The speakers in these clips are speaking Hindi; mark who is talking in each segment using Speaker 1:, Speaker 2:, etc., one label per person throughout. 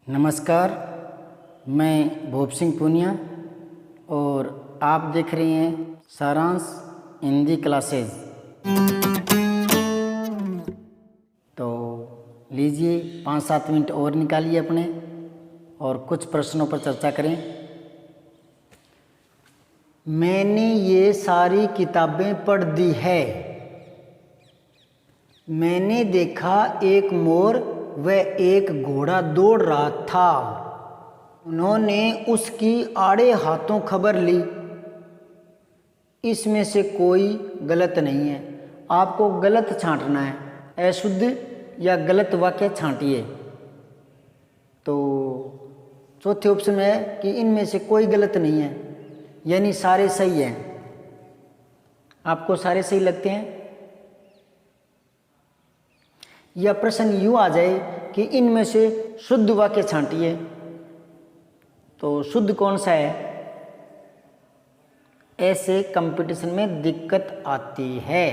Speaker 1: नमस्कार, मैं भूप सिंह पूनिया और आप देख रहे हैं सारांश हिंदी क्लासेज। तो लीजिए 5-7 मिनट और निकालिए अपने और कुछ प्रश्नों पर चर्चा करें। मैंने ये सारी किताबें पढ़ दी है। मैंने देखा एक मोर व एक घोड़ा दौड़ रहा था। उन्होंने उसकी आड़े हाथों खबर ली। इसमें से कोई गलत नहीं है। आपको गलत छांटना है, अशुद्ध या गलत वाक्य छांटिए। तो चौथे ऑप्शन में है कि इनमें से कोई गलत नहीं है, यानी सारे सही हैं। आपको सारे सही लगते हैं? या प्रश्न यूँ आ जाए कि इनमें से शुद्ध वाक्य छांटिए, तो शुद्ध कौन सा है? ऐसे कंपटीशन में दिक्कत आती है।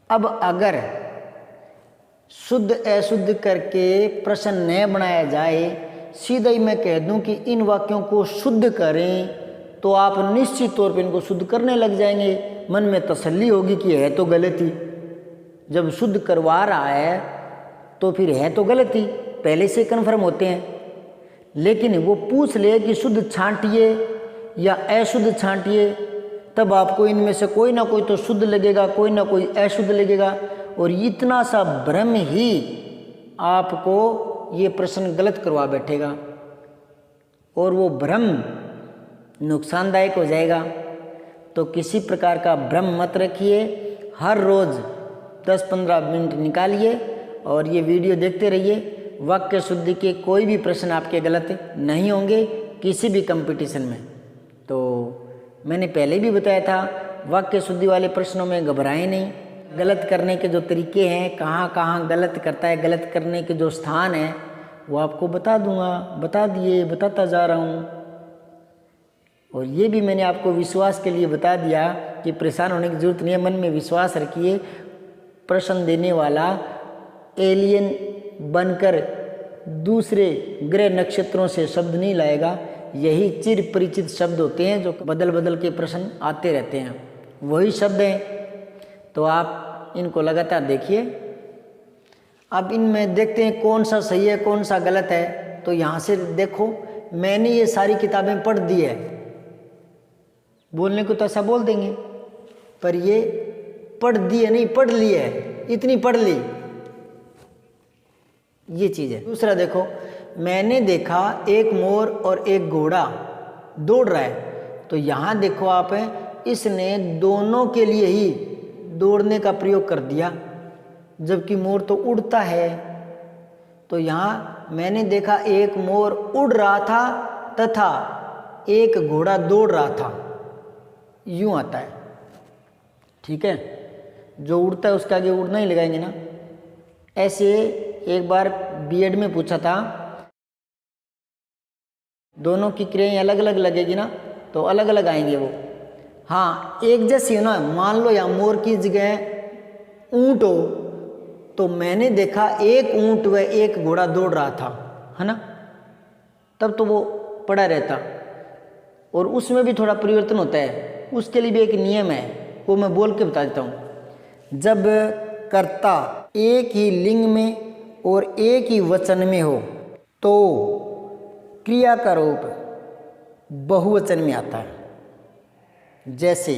Speaker 1: अब अगर शुद्ध अशुद्ध करके प्रश्न न बनाया जाए, सीधा ही मैं कह दूं कि इन वाक्यों को शुद्ध करें, तो आप निश्चित तौर पर इनको शुद्ध करने लग जाएंगे। मन में तसल्ली होगी कि है तो गलत ही। जब शुद्ध करवा रहा है तो फिर है तो गलत ही, पहले से कन्फर्म होते हैं। लेकिन वो पूछ ले कि शुद्ध छांटिए या अशुद्ध छांटिए, तब आपको इनमें से कोई ना कोई तो शुद्ध लगेगा, कोई ना कोई अशुद्ध लगेगा। और इतना सा भ्रम ही आपको ये प्रश्न गलत करवा बैठेगा और वो भ्रम नुकसानदायक हो जाएगा। तो किसी प्रकार का भ्रम मत रखिए। हर रोज़ 10-15 मिनट निकालिए और ये वीडियो देखते रहिए। वाक्य शुद्धि के कोई भी प्रश्न आपके गलत नहीं होंगे किसी भी कंपटीशन में। तो मैंने पहले भी बताया था, वाक्य शुद्धि वाले प्रश्नों में घबराएं नहीं। गलत करने के जो तरीके हैं, कहाँ कहाँ गलत करता है, गलत करने के जो स्थान हैं, वो आपको बता दूंगा, बताता जा रहा हूँ। और ये भी मैंने आपको विश्वास के लिए बता दिया कि परेशान होने की ज़रूरत नहीं है। मन में विश्वास रखिए, प्रश्न देने वाला एलियन बनकर दूसरे ग्रह नक्षत्रों से शब्द नहीं लाएगा। यही चिर परिचित शब्द होते हैं जो बदल बदल के प्रश्न आते रहते हैं, वही शब्द हैं। तो आप इनको लगातार देखिए। अब इनमें देखते हैं कौन सा सही है कौन सा गलत है। तो यहाँ से देखो, मैंने ये सारी किताबें पढ़ दी है। बोलने को तो ऐसा बोल देंगे, पर ये पढ़ दी है नहीं, पढ़ ली है, इतनी पढ़ ली, ये चीज़ है। दूसरा देखो, मैंने देखा एक मोर और एक घोड़ा दौड़ रहा है। तो यहाँ देखो आप, इसने दोनों के लिए ही दौड़ने का प्रयोग कर दिया, जबकि मोर तो उड़ता है। तो यहाँ मैंने देखा एक मोर उड़ रहा था तथा एक घोड़ा दौड़ रहा था, यूं आता है। ठीक है, जो उड़ता है उसके आगे उड़ना ही लगाएंगे ना। ऐसे एक बार बीएड में पूछा था, दोनों की क्रियाएं अलग अलग लगेगी ना, तो अलग अलग आएंगे वो। हाँ, एक जैसी हो ना। मान लो यहाँ मोर की जगह ऊंट हो, तो मैंने देखा एक ऊंट व एक घोड़ा दौड़ रहा था, है ना, तब तो वो पड़ा रहता। और उसमें भी थोड़ा परिवर्तन होता है, उसके लिए भी एक नियम है, वो मैं बोल के बता देता हूँ। जब कर्ता एक ही लिंग में और एक ही वचन में हो, तो क्रिया का रूप बहुवचन में आता है। जैसे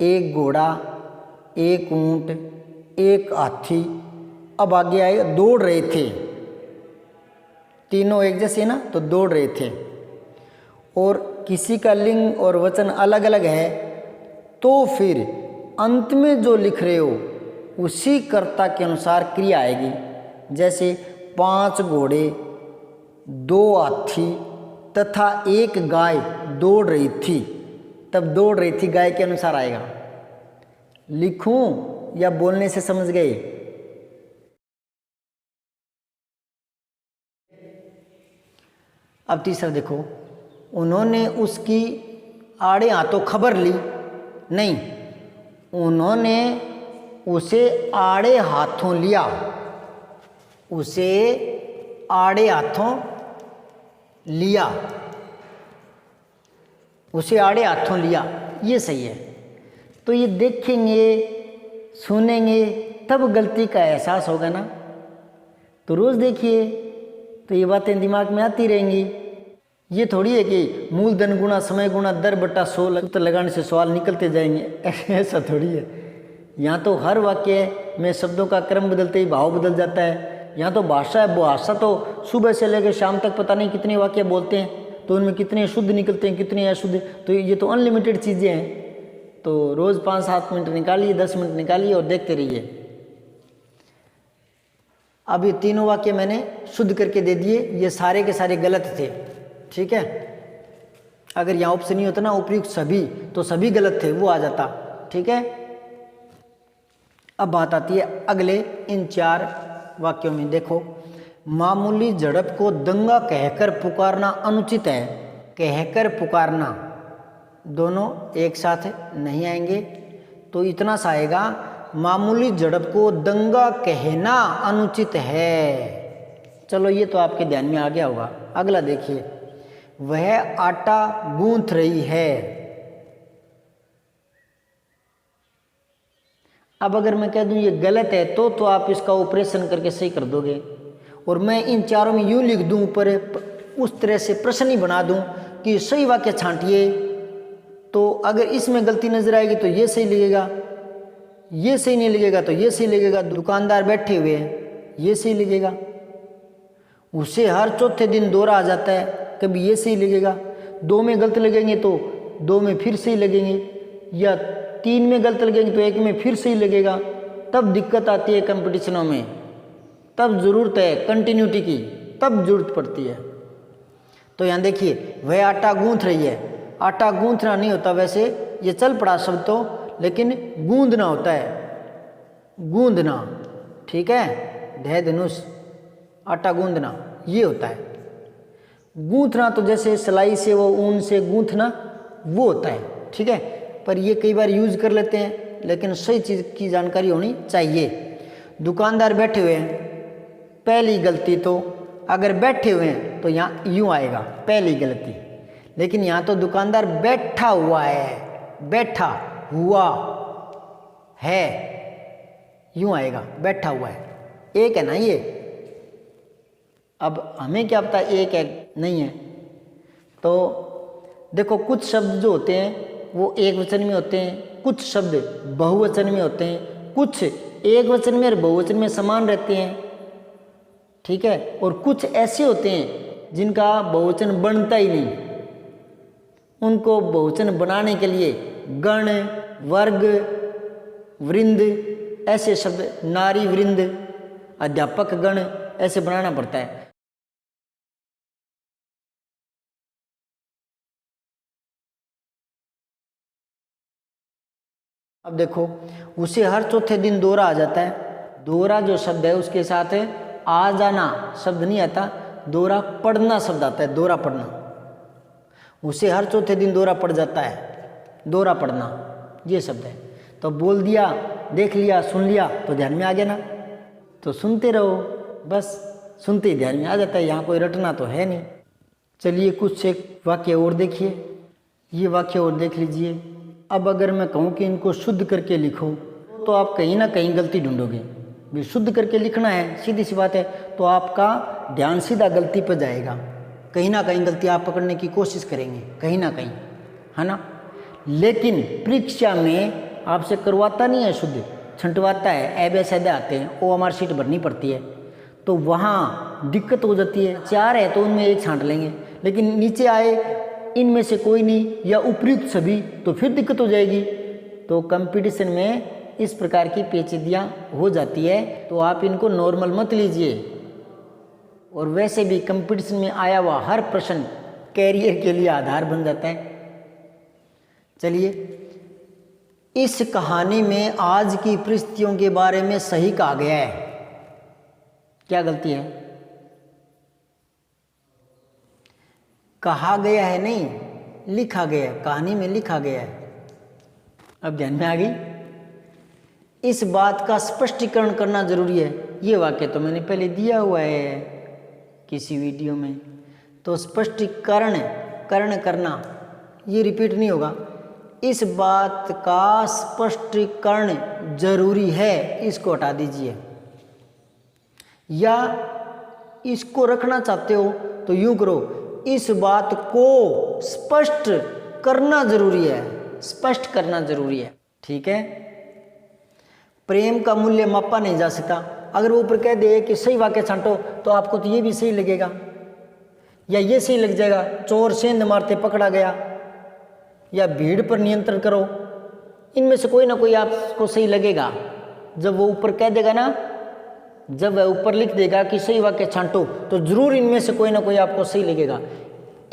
Speaker 1: एक घोड़ा, एक ऊंट, एक हाथी। अब आगे आए, दौड़ रहे थे, तीनों एक जैसे ना, तो दौड़ रहे थे। और किसी का लिंग और वचन अलग अलग है, तो फिर अंत में जो लिख रहे हो उसी कर्ता के अनुसार क्रिया आएगी। जैसे 5 घोड़े, 2 हाथी तथा एक गाय दौड़ रही थी, तब दौड़ रही थी गाय के अनुसार आएगा। लिखूं या बोलने से समझ गए? अब तीसरा देखो, उन्होंने उसकी आड़े हाथों खबर ली। नहीं, उन्होंने उसे आड़े हाथों लिया, उसे आड़े हाथों लिया, उसे आड़े हाथों लिया, ये सही है। तो ये देखेंगे सुनेंगे तब गलती का एहसास होगा ना। तो रोज़ देखिए तो ये बातें दिमाग में आती रहेंगी। ये थोड़ी है कि मूलधन गुणा समय गुणा दर बटा 100 सूत्र लगाने से सवाल निकलते जाएंगे, ऐसा थोड़ी है। यहाँ तो हर वाक्य में शब्दों का क्रम बदलते ही भाव बदल जाता है। यहाँ तो भाषा है, भाषा तो सुबह से लेकर शाम तक पता नहीं कितने वाक्य बोलते हैं, तो उनमें कितने शुद्ध निकलते हैं कितने अशुद्ध। तो ये तो अनलिमिटेड चीज़ें हैं। तो रोज़ 5-7 मिनट निकालिए, 10 मिनट निकालिए और देखते रहिए। अब ये तीनों वाक्य मैंने शुद्ध करके दे दिए, ये सारे के सारे गलत थे, ठीक है। अगर यहाँ ऑप्शन नहीं होता ना उपयुक्त सभी, तो सभी गलत थे, वो आ जाता, ठीक है। अब बात आती है अगले इन 4 वाक्यों में। देखो, मामूली झड़प को दंगा कहकर पुकारना अनुचित है। कहकर पुकारना दोनों एक साथ नहीं आएंगे, तो इतना सा आएगा, मामूली झड़प को दंगा कहना अनुचित है। चलो ये तो आपके ध्यान में आ गया होगा। अगला देखिए, वह आटा गूंथ रही है। अब अगर मैं कह दूं ये गलत है तो आप इसका ऑपरेशन करके सही कर दोगे। और मैं इन चारों में यूं लिख दूं ऊपर, उस तरह से प्रश्न ही बना दूं कि सही वाक्य छांटिए, तो अगर इसमें गलती नजर आएगी तो ये सही लगेगा, ये सही नहीं लगेगा तो ये सही लगेगा। दुकानदार बैठे हुए हैं, ये सही लगेगा। उसे हर चौथे दिन दौरा आ जाता है, कभी ये सही लगेगा। 2 में गलत लगेंगे तो 2 में फिर सही लगेंगे, या 3 में गलत लगेंगे तो 1 में फिर सही लगेगा। तब दिक्कत आती है कंपटीशनों में, तब जरूरत है कंटिन्यूटी की, तब जरूरत पड़ती है। तो यहाँ देखिए, वह आटा गूंथ रही है। आटा गूंथना नहीं होता वैसे, ये चल पड़ा शब्द तो, लेकिन गूंदना होता है, गूंदना, ठीक है। धै धनुष, आटा गूंदना ये होता है। गूंथना तो जैसे सिलाई से वो ऊन से गूंथना वो होता है, ठीक है। पर ये कई बार यूज कर लेते हैं, लेकिन सही चीज़ की जानकारी होनी चाहिए। दुकानदार बैठे हुए हैं, पहली गलती तो अगर बैठे हुए हैं तो यहाँ यूँ आएगा, पहली गलती। लेकिन यहाँ तो दुकानदार बैठा हुआ है, बैठा हुआ है, यूँ आएगा, बैठा हुआ है। एक है ना ये। अब हमें क्या पता एक है नहीं है। तो देखो, कुछ शब्द जो होते हैं वो एक वचन में होते हैं, कुछ शब्द बहुवचन में होते हैं, कुछ एक वचन में और बहुवचन में समान रहते हैं, ठीक है। और कुछ ऐसे होते हैं जिनका बहुवचन बनता ही नहीं। उनको बहुवचन बनाने के लिए गण, वर्ग, वृंद ऐसे शब्द, नारी वृंद, अध्यापक गण ऐसे बनाना पड़ता है। अब देखो, उसे हर चौथे दिन दौरा आ जाता है। दौरा जो शब्द है उसके साथ आ जाना शब्द नहीं आता, दौरा पड़ना शब्द आता है, दौरा पड़ना। उसे हर चौथे दिन दौरा पड़ जाता है, दौरा पड़ना ये शब्द है। तो बोल दिया, देख लिया, सुन लिया तो ध्यान में आ गया ना। तो सुनते रहो, बस सुनते ही ध्यान में आ जाता है, यहाँ कोई रटना तो है नहीं। चलिए कुछ एक वाक्य और देखिए, ये वाक्य और देख लीजिए। अब अगर मैं कहूँ कि इनको शुद्ध करके लिखो तो आप कहीं ना कहीं गलती ढूंढोगे। भी शुद्ध करके लिखना है, सीधी सी बात है, तो आपका ध्यान सीधा गलती पर जाएगा। कहीं ना कहीं गलती आप पकड़ने की कोशिश करेंगे, कहीं ना कहीं, है ना। लेकिन परीक्षा में आपसे करवाता नहीं है शुद्ध, छंटवाता है, ए आते हैं, OMR शीट भरनी पड़ती है, तो वहाँ दिक्कत हो जाती है। 4 है तो उनमें 1 छांट लेंगे, लेकिन नीचे आए इनमें से कोई नहीं या उपयुक्त सभी, तो फिर दिक्कत हो जाएगी। तो कंपटीशन में इस प्रकार की पेचीदियाँ हो जाती है, तो आप इनको नॉर्मल मत लीजिए। और वैसे भी कंपटीशन में आया हुआ हर प्रश्न कैरियर के लिए आधार बन जाता है। चलिए, इस कहानी में आज की परिस्थितियों के बारे में सही कहा गया है। क्या गलती है? कहा गया है नहीं, लिखा गया है, कहानी में लिखा गया है। अब ध्यान में आ गई? इस बात का स्पष्टीकरण करना जरूरी है। ये वाक्य तो मैंने पहले दिया हुआ है किसी वीडियो में, तो स्पष्टीकरण करण करना ये रिपीट नहीं होगा। इस बात का स्पष्टीकरण जरूरी है, इसको हटा दीजिए। या इसको रखना चाहते हो तो यूं करो, इस बात को स्पष्ट करना जरूरी है, स्पष्ट करना जरूरी है। ठीक है। प्रेम का मूल्य मापा नहीं जा सकता। अगर वो ऊपर कह दे कि सही वाक्य छांटो तो आपको तो ये भी सही लगेगा या ये सही लग जाएगा, चोर सेंध मारते पकड़ा गया या भीड़ पर नियंत्रण करो, इनमें से कोई ना कोई आपको सही लगेगा। जब वो ऊपर कह देगा ना, जब वह ऊपर लिख देगा कि सही वाक्य छांटो, तो जरूर इनमें से कोई ना कोई आपको सही लगेगा।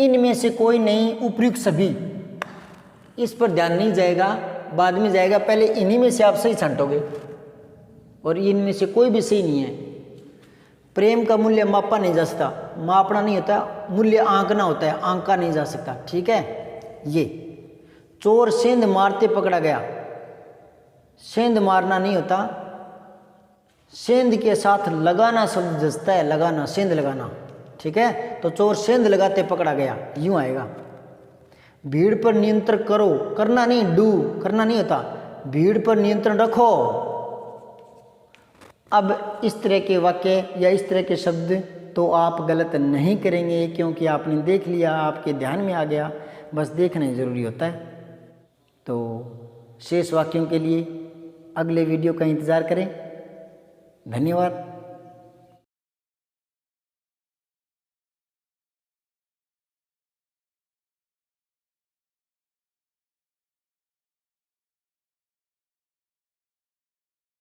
Speaker 1: इनमें से कोई नहीं, उपयुक्त सभी। इस पर ध्यान नहीं जाएगा, बाद में जाएगा, पहले इन्हीं में से आप सही छांटोगे और इनमें से कोई भी सही नहीं है। प्रेम का मूल्य मापा नहीं जा सकता, मापना नहीं होता, मूल्य आंकना होता है, आंका नहीं जा सकता। ठीक है। ये चोर सेंध मारते पकड़ा गया, सेंध मारना नहीं होता, सेंध के साथ लगाना शब्द जचता है, लगाना, सेंध लगाना। ठीक है। तो चोर सेंध लगाते पकड़ा गया, यूं आएगा। भीड़ पर नियंत्रण करो, करना नहीं, डू करना नहीं होता, भीड़ पर नियंत्रण रखो। अब इस तरह के वाक्य या इस तरह के शब्द तो आप गलत नहीं करेंगे, क्योंकि आपने देख लिया, आपके ध्यान में आ गया, बस देखना ही ज़रूरी होता है। तो शेष वाक्यों के लिए अगले वीडियो का इंतज़ार करें। धन्यवाद।